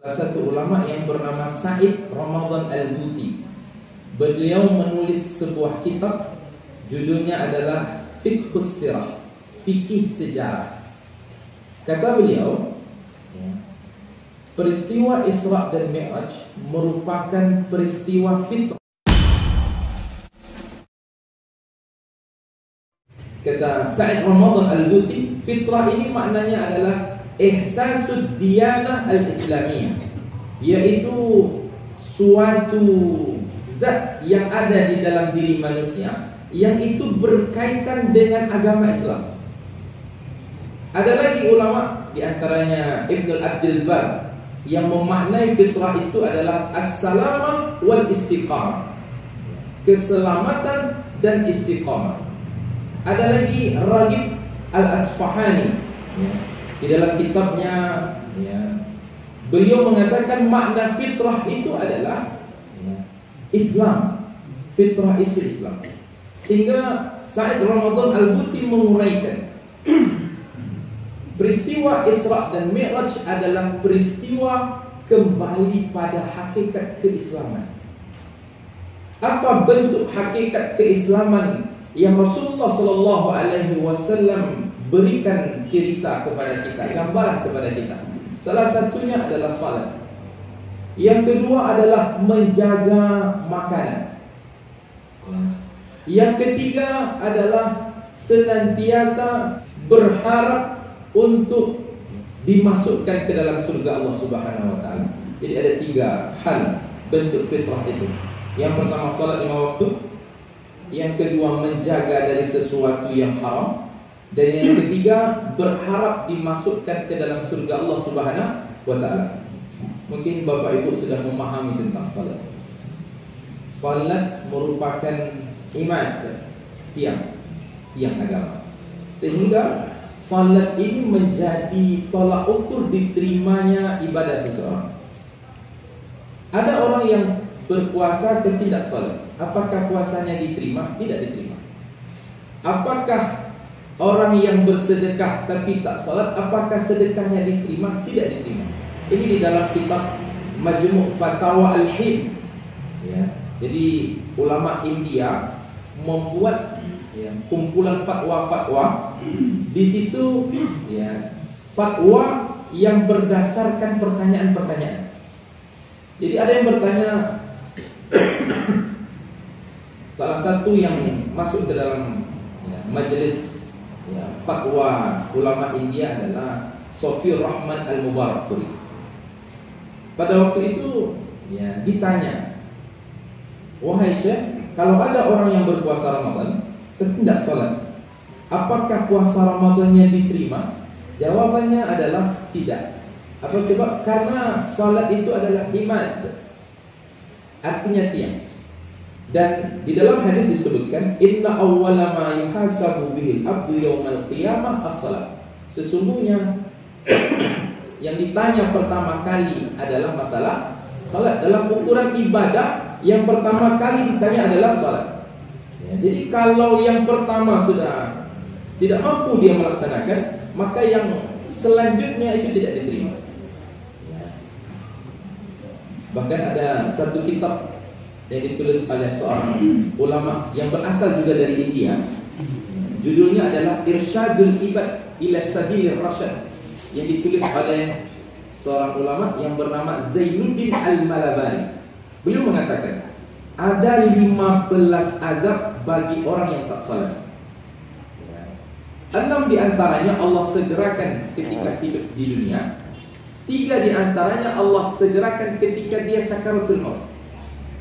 Satu ulama yang bernama Said Ramadan Al-Buti. Beliau menulis sebuah kitab, judulnya adalah Fiqhus Sirah, fikih sejarah. Kata beliau, peristiwa Isra dan Mi'raj merupakan peristiwa fitrah. Kata Said Ramadan Al-Buti, fitrah ini maknanya adalah ihsasud diyanah al-islamiyah, yaitu suatu zat yang ada di dalam diri manusia yang itu berkaitan dengan agama Islam. Ada lagi ulama, di antaranya Ibn Abdul Bar, yang memaknai fitrah itu adalah as-salamah wal istiqamah, keselamatan dan istiqamah. Ada lagi Raghib Al-Asfahani, di dalam kitabnya, beliau mengatakan makna fitrah itu adalah Islam. Fitrah itu Islam. Sehingga Said Ramadan Al-Buti menguraikan peristiwa Isra dan Mi'raj adalah peristiwa kembali pada hakikat keislaman. Apa bentuk hakikat keislaman yang Rasulullah SAW berikan cerita kepada kita, gambaran kepada kita? Salah satunya adalah salat. Yang kedua adalah menjaga makanan. Yang ketiga adalah senantiasa berharap untuk dimasukkan ke dalam surga Allah Subhanahu wa taala. Jadi ada 3 hal bentuk fitrah itu. Yang pertama salat 5 waktu, yang kedua menjaga dari sesuatu yang haram, dan yang ketiga berharap dimasukkan ke dalam surga Allah Subhanahu wa taala. Mungkin Bapak Ibu sudah memahami tentang salat. Salat merupakan imad, tiang agama. Sehingga salat ini menjadi tolak ukur diterimanya ibadah seseorang. Ada orang yang berpuasa dan tidak salat, apakah puasanya diterima? Tidak diterima. Apakah orang yang bersedekah tapi tak salat, apakah sedekahnya diterima? Tidak diterima. Ini di dalam kitab Majmu' Fatawa Al-Hind. Jadi ulama India membuat kumpulan fatwa-fatwa. Di situ fatwa yang berdasarkan pertanyaan-pertanyaan. Jadi ada yang bertanya, salah satu yang masuk ke dalam majelis fatwa ulama India adalah Sofir Rahman Al-Mubarakpuri. Pada waktu itu ditanya, wahai Syekh, kalau ada orang yang berpuasa Ramadan tapi tidak salat, apakah puasa Ramadannya diterima? Jawabannya adalah tidak. Apa sebab? Karena salat itu adalah imad, artinya tiang. Dan di dalam hadis disebutkan, inna awwala ma yuhasabu bihil abdu yawmal qiyamah as-salat. Sesungguhnya yang ditanya pertama kali adalah masalah salat. Dalam ukuran ibadah, yang pertama kali ditanya adalah salat. Jadi kalau yang pertama sudah tidak mampu dia melaksanakan, maka yang selanjutnya itu tidak diterima. Bahkan ada satu kitab yang ditulis oleh seorang ulama yang berasal juga dari India. Judulnya adalah Irsyadul Ibad ila Sabilir Rasyad, yang ditulis oleh seorang ulama yang bernama Zainuddin Al-Malabari. Beliau mengatakan, ada 15 adab bagi orang yang tak salat. 6 di antaranya Allah segerakan ketika hidup di dunia. 3 di antaranya Allah segerakan ketika dia sakaratul maut.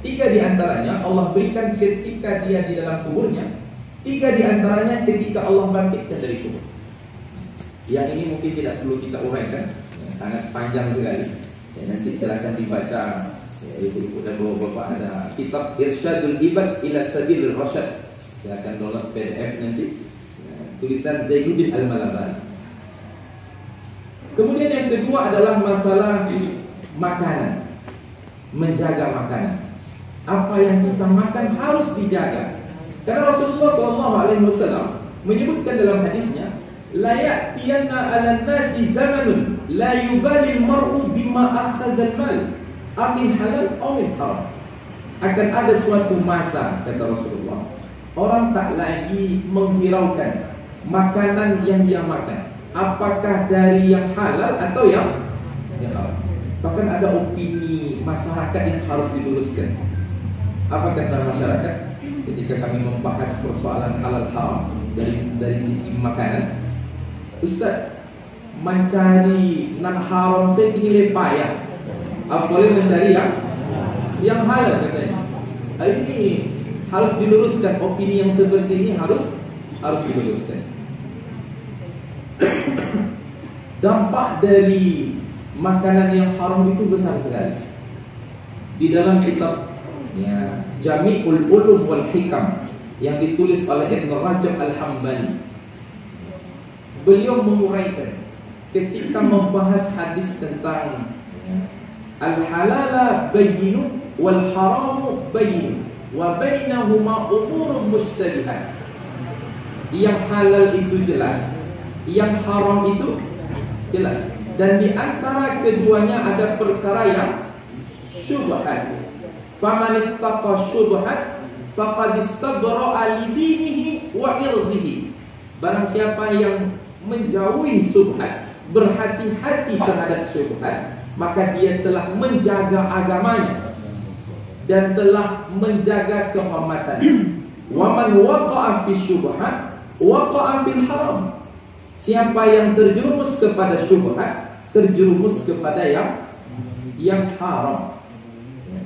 3 di antaranya Allah berikan ketika dia di dalam kuburnya. 3 di antaranya ketika Allah bangkitkan dari kubur. Yang ini mungkin tidak perlu kita uraikan, sangat panjang sekali. Nanti silakan dibaca, ibu-ibu dan bapak-bapak, ada kitab Irsyadul Ibad ila Sabilir Rasyad. Silakan download PDF nanti. Tulisan Zainuddin Al-Malabari. Kemudian yang kedua adalah masalah makanan, menjaga makanan. Apa yang kita makan harus dijaga. Karena Rasulullah SAW menyebutkan dalam hadisnya, la ya'tiyanna 'alan nasi zamanun la yubali al-mar'u bima akhadha al-mal amin halal aw min haram. Akan ada suatu masa, kata Rasulullah, orang tak lagi menghiraukan makanan yang dia makan, apakah dari yang halal atau yang haram. Bahkan ada opini masyarakat yang harus diluruskan. Apa kata masyarakat ketika kami membahas persoalan halal haram dari sisi makanan? Ustaz, mencari nan haram saya tinggal payah. Apa boleh mencari yang halal katanya. Ini harus diluruskan, opini yang seperti ini harus diluruskan. Dampak dari makanan yang haram itu besar sekali. Di dalam kitab Jami'ul Ulum wal Hikam yang ditulis oleh Ibn Rajab Al-Hambali, beliau menguraikan ketika membahas hadis tentang al-halala bayyinun wal haramu bayyinun wa bainahuma umurun mustabihat. Yang halal itu jelas, yang haram itu jelas, dan di antara keduanya ada perkara yang syubhat. Faman ittaqa syubhat faqad istabra'a li dinihi wa irdihi. Barang siapa yang menjauhi syubhat, berhati-hati terhadap syubhat, maka dia telah menjaga agamanya dan telah menjaga kehormatannya. Wa man waqa'a fi syubhat waqa'a fil haram. Siapa yang terjerumus kepada syubhat, terjerumus kepada yang haram.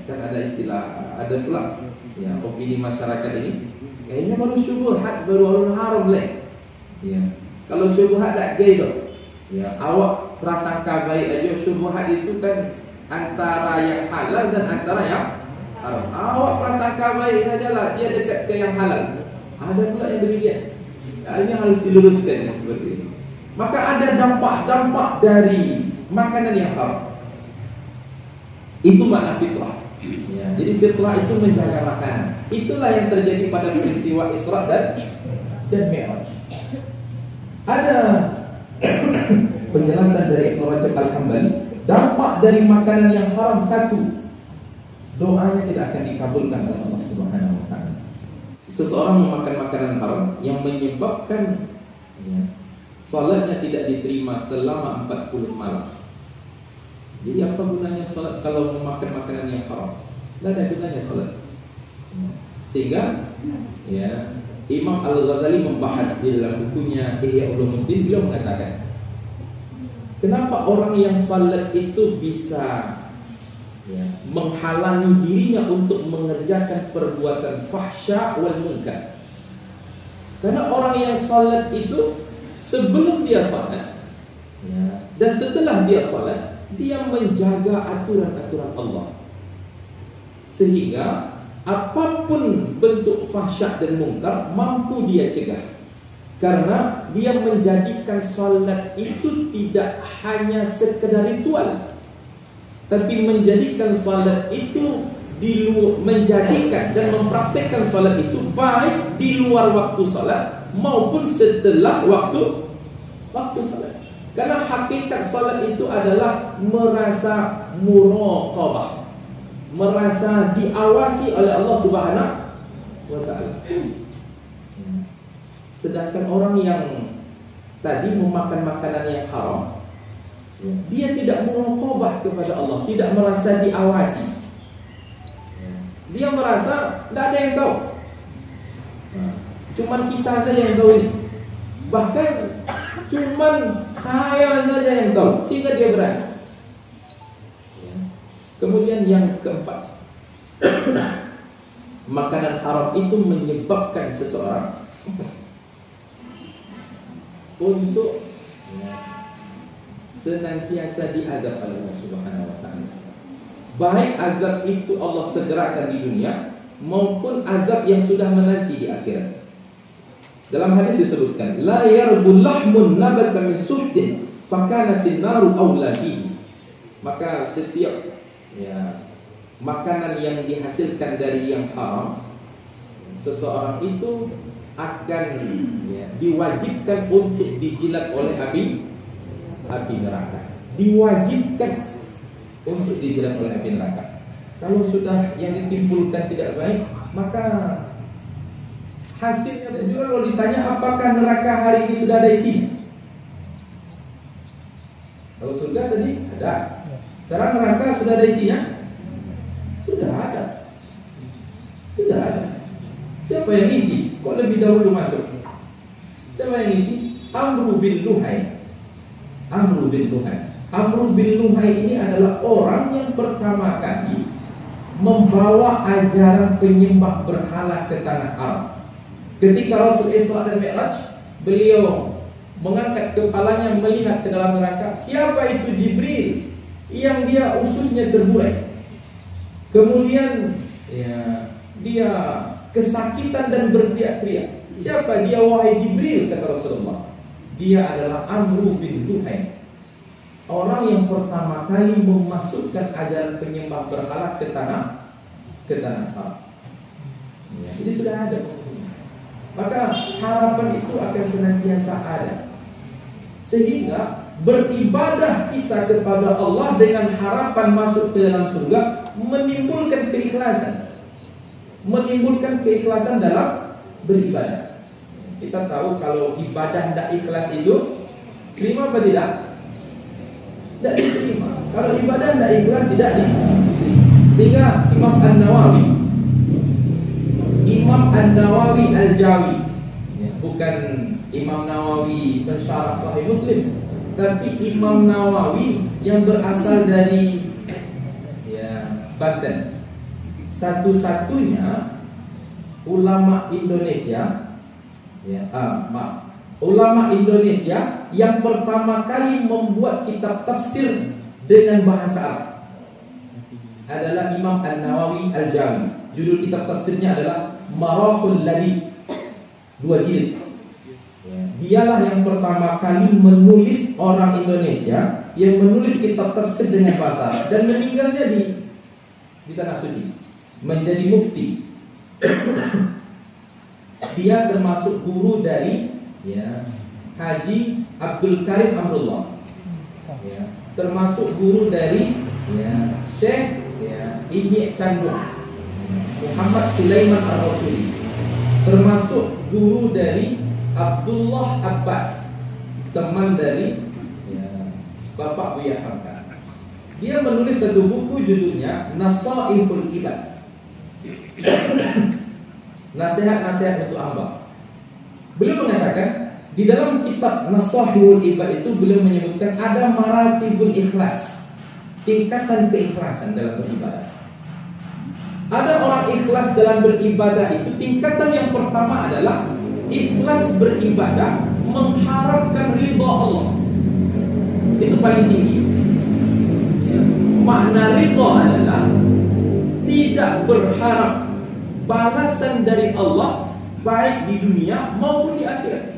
Kan ada istilah, ada pula opini masyarakat ini, kayaknya baru syubhat baru haram leh. Kalau syubhat tak gay doh. Awak prasangka baik aja, syubhat itu kan antara yang halal dan antara yang haram. Awak prasangka baik sajalah, dia dekat ke yang halal. Ada pula yang demikian. Ini harus diluruskan seperti ini. Maka ada dampak-dampak dari makanan yang haram. Itu makna fitrah. Jadi fitrah itu menjaga makanan. Itulah yang terjadi pada peristiwa Isra dan Mi'raj. Ada penjelasan dari Ibn Rajab Al-Hambali, dampak dari makanan yang haram satu, doanya tidak akan dikabulkan oleh Allah Subhanahu wa taala. Seseorang memakan makanan haram yang menyebabkan salatnya tidak diterima selama 40 malam. Jadi apa gunanya salat kalau memakan makanan yang haram? Tidak ada gunanya salat. Sehingga Imam Al-Ghazali membahas di dalam bukunya Ihya Ulumuddin, beliau mengatakan, kenapa orang yang salat itu bisa menghalangi dirinya untuk mengerjakan perbuatan fahsya wal munkar? Karena orang yang salat itu sebelum dia salat dan setelah dia salat, dia menjaga aturan-aturan Allah, sehingga apapun bentuk fahsyat dan mungkar mampu dia cegah. Karena dia menjadikan salat itu tidak hanya sekedar ritual, tapi menjadikan salat itu menjadikan dan mempraktikkan salat itu baik di luar waktu salat maupun setelah waktu salat. Karena hakikat salat itu adalah merasa muraqabah, merasa diawasi oleh Allah Subhanahu wa taala. Sedangkan orang yang tadi memakan makanan yang haram, dia tidak muraqabah kepada Allah, tidak merasa diawasi. Dia merasa tidak ada yang tahu, cuman kita saja yang tahu ini. Bahkan cuman saya saja yang tahu, sehingga dia berani. Kemudian yang keempat, makanan haram itu menyebabkan seseorang untuk senantiasa diazab oleh Allah Subhanahu wa taala. Baik azab itu Allah segerakan di dunia maupun azab yang sudah menanti di akhirat. Dalam hadis disebutkan, la yarbul lahmun nabata min suhtin fakanatin naru awla bihi. Maka setiap makanan yang dihasilkan dari yang haram, seseorang itu akan diwajibkan untuk dijilat oleh api neraka. Diwajibkan untuk dijilat oleh api neraka. Kalau sudah yang ditimbulkan tidak baik, maka hasilnya. Dan juga kalau ditanya apakah neraka hari ini sudah ada isinya. Kalau surga tadi ada. Sekarang neraka sudah ada isinya? Sudah ada. Sudah ada. Siapa yang isi? Kok lebih dahulu masuk? Siapa yang isi? Amru bin Luhai. Amru bin Luhai. Amru bin Luhai ini adalah orang yang pertama kali membawa ajaran penyembah berhala ke tanah Arab. Ketika Rasul Isra dan Mi'raj, beliau mengangkat kepalanya melihat ke dalam neraka. Siapa itu? Jibril, yang dia ususnya terburai. Kemudian dia kesakitan dan berteriak-teriak. Siapa dia? Wahai Jibril, kata Rasulullah. Dia adalah Amru bin Luhai, orang yang pertama kali memasukkan ajaran penyembah berhala ke tanah Arab. Jadi sudah ada. Maka harapan itu akan senantiasa ada, sehingga beribadah kita kepada Allah dengan harapan masuk ke dalam surga menimbulkan keikhlasan dalam beribadah. Kita tahu kalau ibadah tidak ikhlas itu terima apa tidak? Tidak diterima. Kalau ibadah tidak ikhlas tidak diterima. Sehingga Imam An-Nawawi Al-Jawi, bukan Imam Nawawi pensyarah Sahih Muslim, tapi Imam Nawawi yang berasal dari Banten, satu-satunya ulama Indonesia, ulama Indonesia yang pertama kali membuat kitab tafsir dengan bahasa Arab adalah Imam An-Nawawi Al-Jawi. Judul kitab tafsirnya adalah Marahul Ladhi, 2 jilid. Dialah yang pertama kali menulis, orang Indonesia yang menulis kitab tafsir dengan bahasa Arab, dan meninggalnya di Tanah Suci, menjadi mufti. Dia termasuk guru dari Haji Abdul Karim Amrullah, termasuk guru dari Syekh Ibni Candung Muhammad Sulaiman Ar-Rasuli, termasuk guru dari Abdullah Abbas, teman dari Bapak Buya Hamka. Dia menulis satu buku judulnya Nasaihul Ibad, nasihat-nasihat untuk hamba. Beliau mengatakan di dalam kitab Nasaihul Ibad itu beliau menyebutkan ada maratibul ikhlas, tingkatan keikhlasan dalam beribadah. Ada orang ikhlas dalam beribadah itu, tingkatan yang pertama adalah ikhlas beribadah mengharapkan ridha Allah. Itu paling tinggi. Makna ridha adalah tidak berharap balasan dari Allah baik di dunia maupun di akhirat.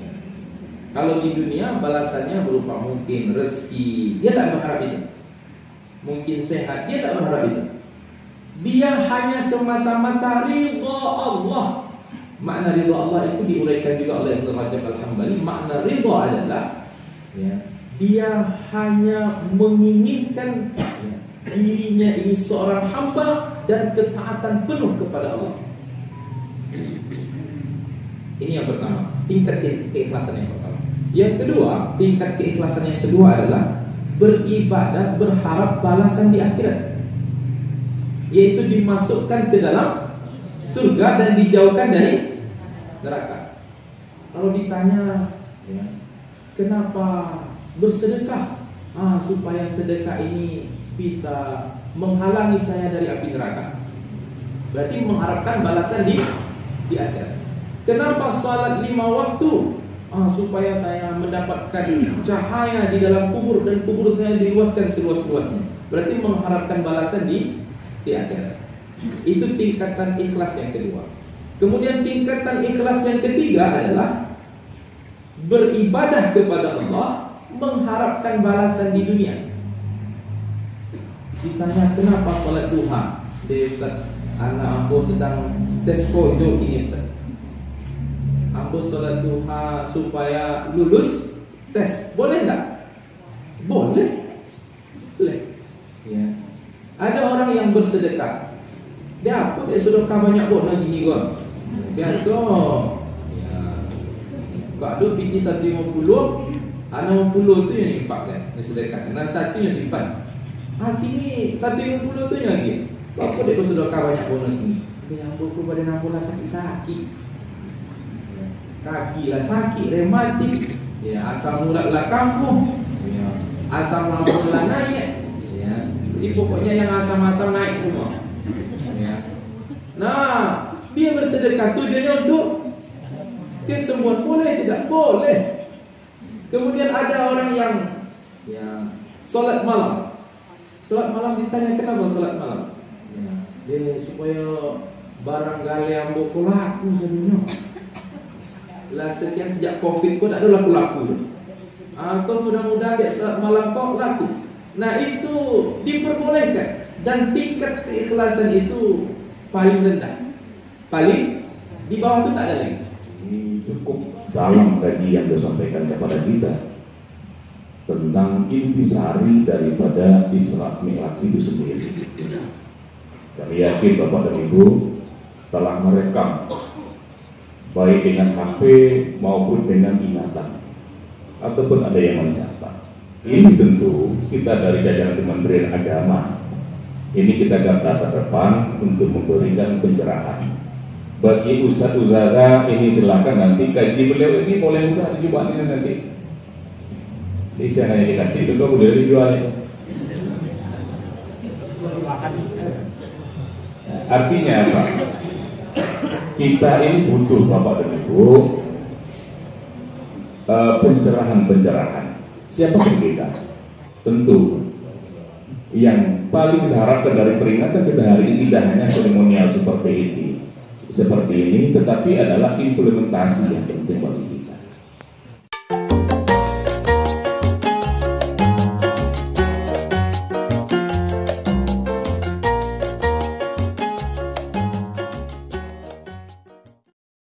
Kalau di dunia balasannya berupa mungkin rezeki, dia tak berharap itu. Mungkin sehat, dia tak berharap itu. Dia hanya semata-mata ridha Allah. Makna ridha Allah itu diuraikan juga oleh Ibnu Rajab Al-Hambali. Makna ridha adalah dia hanya menginginkan dirinya ini seorang hamba dan ketaatan penuh kepada Allah. Ini yang pertama, tingkat keikhlasan yang pertama. Yang kedua, tingkat keikhlasan yang kedua adalah beribadah berharap balasan di akhirat, yaitu dimasukkan ke dalam surga dan dijauhkan dari neraka. Kalau ditanya kenapa bersedekah? Supaya sedekah ini bisa menghalangi saya dari api neraka. Berarti mengharapkan balasan di akhirat. Kenapa salat 5 waktu? Supaya saya mendapatkan cahaya di dalam kubur dan kubur saya diluaskan seluas-luasnya. Berarti mengharapkan balasan di akhirat. Itu tingkatan ikhlas yang kedua. Kemudian tingkatan ikhlas yang ketiga adalah beribadah kepada Allah mengharapkan balasan di dunia. Ditanya kenapa salat duha? Ustaz, anak aku sedang tes kojo ini Ustaz. ambo sholat duha supaya lulus tes, boleh nggak? Boleh. Ya. Ada orang yang bersedekah, dia apa? Dia sedekah banyak bona gini kan? Biasa. Ya. Kalau PT 150, 60 tu yang infakkan, yang sedekah. Dan satu yang simpan. Kini 150 tu yang lagi. Apa dia sedekah banyak bona gini? Yang buku pada nampak sakit-sakit, kaki lah sakit, rematik, ya, asam urat lah kambuh, ya, asam lambung lah naik, ya. Jadi pokoknya yang asam-asam naik semua, ya. Nah, dia bersedekah tujuannya untuk kesembuhan, boleh tidak? Boleh. Kemudian ada orang yang, ya, solat malam. Solat malam ditanya kenapa solat malam? Ya, dia supaya barang galian boko laku sebenarnya. Lah sekian sejak Covid kau tak ada laku-laku. Kalau mudah-mudahan dia salat malam kau laku. Nah itu diperbolehkan dan tingkat keikhlasan itu paling rendah. Paling di bawah itu tak ada lagi. Ini cukup dalam tadi yang disampaikan kepada kita tentang intisari daripada Isra Mi'raj itu sendiri. Kami yakin Bapak dan Ibu telah merekam baik dengan HP maupun dengan ingatan ataupun ada yang mencatat. Ini tentu kita dari jajaran Kementerian Agama ini kita garda terdepan untuk memberikan pencerahan. Bagi Ustadz Uzaza ini silakan nanti kaji beliau ini boleh juga dicoba ini nanti. Di sana ini nanti itu boleh dijual. Artinya apa? Kita ini butuh Bapak dan Ibu pencerahan-pencerahan. Siapapun kita, tentu yang paling kita harapkan dari peringatan kita hari ini tidak hanya seremonial seperti ini, tetapi adalah implementasi yang penting bagi kita.